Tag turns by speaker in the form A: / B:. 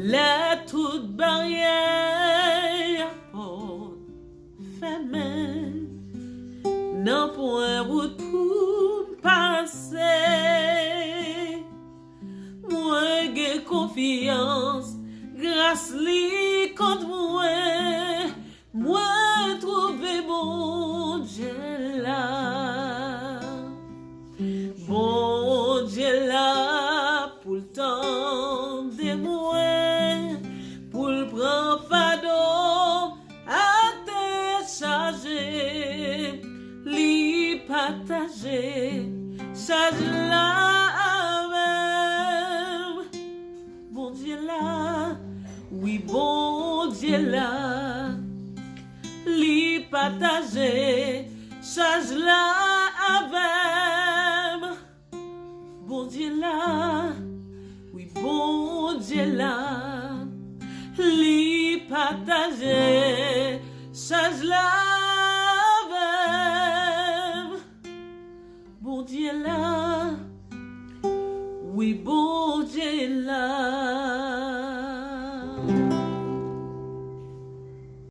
A: la toute barrière porte fermée, non point route pour passer. Moi j'ai confiance, grâce li contre moi trouver bon Dieu là. Bon Dieu là pour le temps de moi, pour le prendre fardeau à te charger, li partager, charge là même. Bon Dieu là, oui bon Dieu là, li partager, charge là avec. Bon Dieu là, oui bon Dieu là, li partager, charge là avec. Bon Dieu là, oui bon Dieu là.